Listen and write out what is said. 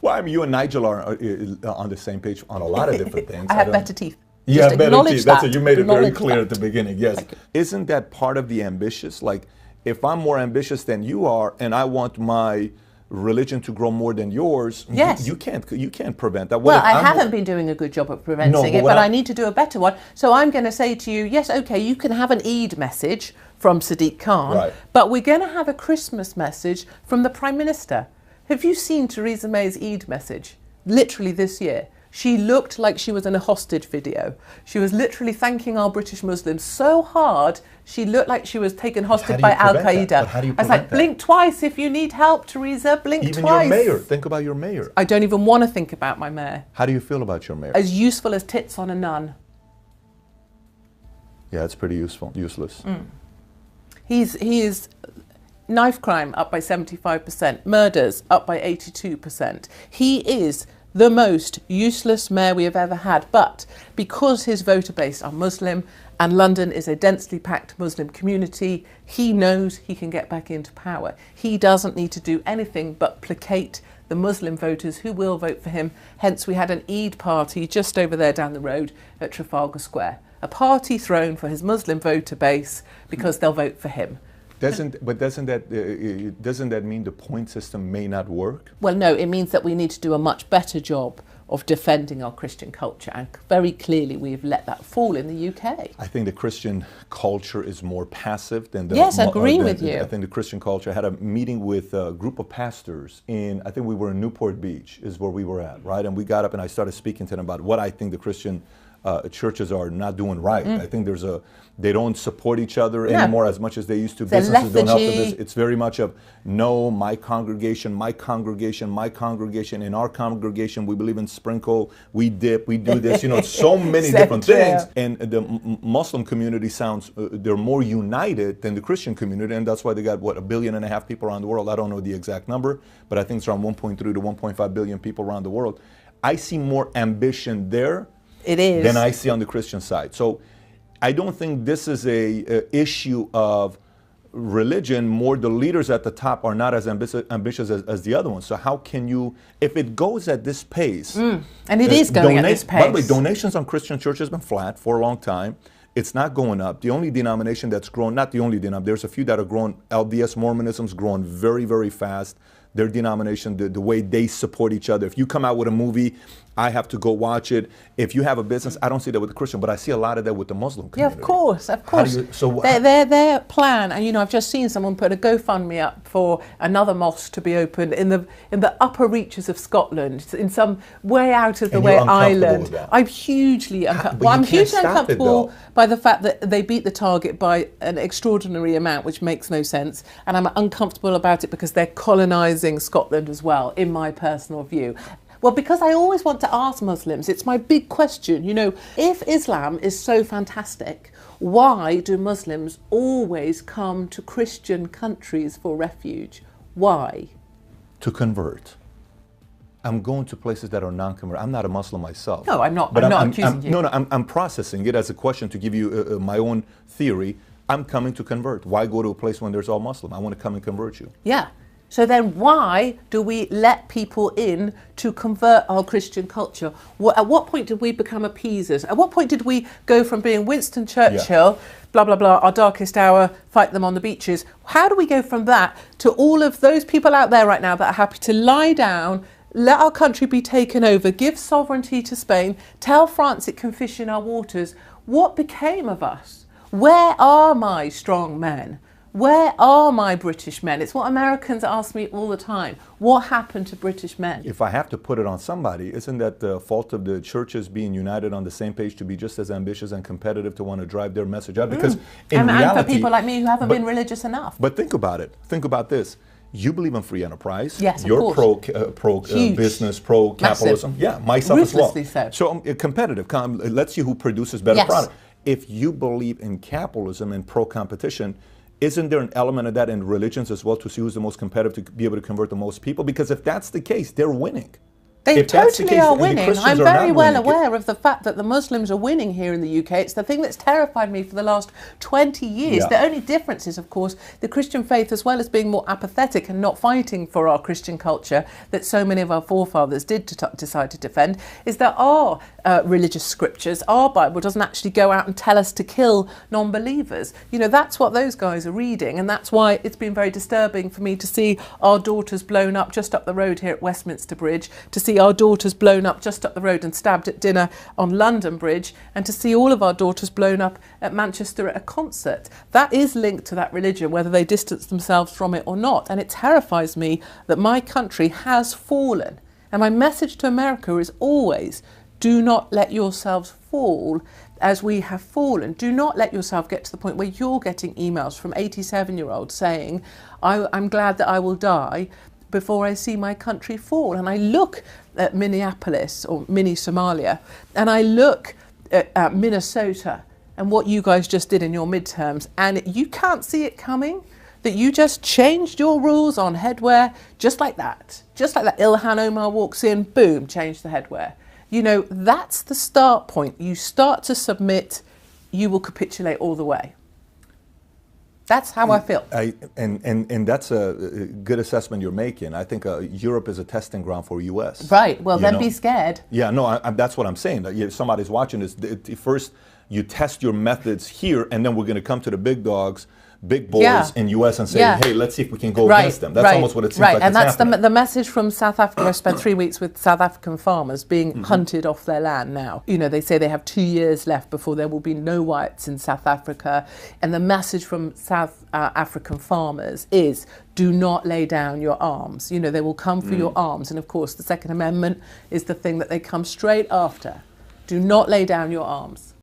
Well, I mean, you and Nigel are on the same page on a lot of different things. I have better teeth. You have better teeth. That's what you made it very clear that. at the beginning. Yes. Isn't that part of the ambitious? Like, if I'm more ambitious than you are, and I want my religion to grow more than yours, yes. you can't prevent that. Well, I haven't been doing a good job of preventing it, but I need to do a better one. So I'm going to say to you, yes, okay, you can have an Eid message from Sadiq Khan, right, but we're going to have a Christmas message from the Prime Minister. Have you seen Theresa May's Eid message? Literally this year. She looked like she was in a hostage video. She was literally thanking our British Muslims so hard, she looked like she was taken hostage by Al-Qaeda. I was like, blink twice if you need help, Theresa, blink twice. Even your mayor, think about your mayor. I don't even want to think about my mayor. How do you feel about your mayor? As useful as tits on a nun. Yeah, it's pretty useless. Mm. He is knife crime up by 75%, murders up by 82%. He is the most useless mayor we have ever had, but because his voter base are Muslim and London is a densely packed Muslim community, he knows he can get back into power. He doesn't need to do anything but placate the Muslim voters who will vote for him. Hence we had an Eid party just over there down the road at Trafalgar Square. A party thrown for his Muslim voter base because they'll vote for him. Doesn't that mean the point system may not work? Well, no, it means that we need to do a much better job of defending our Christian culture, and very clearly we've let that fall in the UK. I think the Christian culture is more passive than the... Yes, I agree with you. I think the Christian culture, I had a meeting with a group of pastors in, I think we were in Newport Beach is where we were at, right? And we got up and I started speaking to them about what I think the Christian churches are not doing right. I think they don't support each other anymore as much as they used to. Businesses don't help them. It's very much of, no, my congregation, my congregation, my congregation. In our congregation, we believe in sprinkle, we dip, we do this, so many different things. And the Muslim community sounds, they're more united than the Christian community, and that's why they got, what, 1.5 billion people around the world. I don't know the exact number, but I think it's around 1.3 to 1.5 billion people around the world. I see more ambition there than I see on the Christian side. So I don't think this is a issue of religion. More the leaders at the top are not as ambitious as the other ones. So how can you, if it goes at this pace, and it is going at this pace. By the way, donations on Christian churches have been flat for a long time. It's not going up. The only denomination that's grown, not the only denomination, there's a few that are growing. LDS Mormonism's growing very, very fast. Their denomination, the way they support each other. If you come out with a movie, I have to go watch it. If you have a business, I don't see that with the Christian, but I see a lot of that with the Muslim community. Yeah, of course, of course. Their plan, and I've just seen someone put a GoFundMe up for another mosque to be opened in the upper reaches of Scotland, in some way out of the way island. I'm hugely uncomfortable. I'm hugely uncomfortable by the fact that they beat the target by an extraordinary amount, which makes no sense, and I'm uncomfortable about it because they're colonising Scotland as well, in my personal view. Well, because I always want to ask Muslims, it's my big question, if Islam is so fantastic, why do Muslims always come to Christian countries for refuge? Why? To convert. I'm going to places that are non-convert. I'm not a Muslim myself. No, I'm not. I'm not accusing you. No, I'm processing it as a question to give you my own theory. I'm coming to convert. Why go to a place when there's all Muslim? I want to come and convert you. Yeah. So then why do we let people in to convert our Christian culture? At what point did we become appeasers? At what point did we go from being Winston Churchill, blah, blah, blah, our darkest hour, fight them on the beaches? How do we go from that to all of those people out there right now that are happy to lie down, let our country be taken over, give sovereignty to Spain, tell France it can fish in our waters? What became of us? Where are my strong men? Where are my British men? It's what Americans ask me all the time. What happened to British men? If I have to put it on somebody, isn't that the fault of the churches being united on the same page to be just as ambitious and competitive to want to drive their message out? Because in reality, and for people like me who haven't been religious enough. But think about it. Think about this. You believe in free enterprise. Yes, You're pro business, pro capitalism. Massive. Yeah, myself as well. So, so competitive. Let's see who produces better product. If you believe in capitalism and pro competition, isn't there an element of that in religions as well to see who's the most competitive to be able to convert the most people? Because if that's the case, they're winning. They If that's the totally case, are and the winning. Christians I'm are very not well winning. aware of the fact that the Muslims are winning here in the UK. It's the thing that's terrified me for the last 20 years. Yeah. The only difference is, of course, the Christian faith, as well as being more apathetic and not fighting for our Christian culture that so many of our forefathers did decide to defend, is that our religious scriptures, our Bible, doesn't actually go out and tell us to kill non-believers. You know, that's what those guys are reading, and that's why it's been very disturbing for me to see our daughters blown up just up the road here at Westminster Bridge, to see our daughters blown up just up the road and stabbed at dinner on London Bridge, and to see all of our daughters blown up at Manchester at a concert. That is linked to that religion, whether they distance themselves from it or not. And it terrifies me that my country has fallen. And my message to America is always, do not let yourselves fall as we have fallen. Do not let yourself get to the point where you're getting emails from 87-year-olds saying, I'm glad that I will die before I see my country fall. And I look at Minneapolis, or mini Somalia, and I look at Minnesota and what you guys just did in your midterms, and you can't see it coming, that you just changed your rules on headwear just like that. Just like that. Ilhan Omar walks in, boom, change the headwear. You know, that's the start point. You start to submit, you will capitulate all the way. That's how I feel. And that's a good assessment you're making. I think Europe is a testing ground for U.S. Right. Well, then be scared. Yeah, no, that's what I'm saying. If somebody's watching this, first you test your methods here, and then we're going to come to the big dogs, big boys in U.S. and say, hey, let's see if we can go against them. That's almost what it seems like. And that's happening. the message from South Africa. I spent 3 weeks with South African farmers being hunted off their land now. You know, they say they have 2 years left before there will be no whites in South Africa. And the message from South African farmers is, do not lay down your arms. You know, they will come for your arms. And of course, the Second Amendment is the thing that they come straight after. Do not lay down your arms.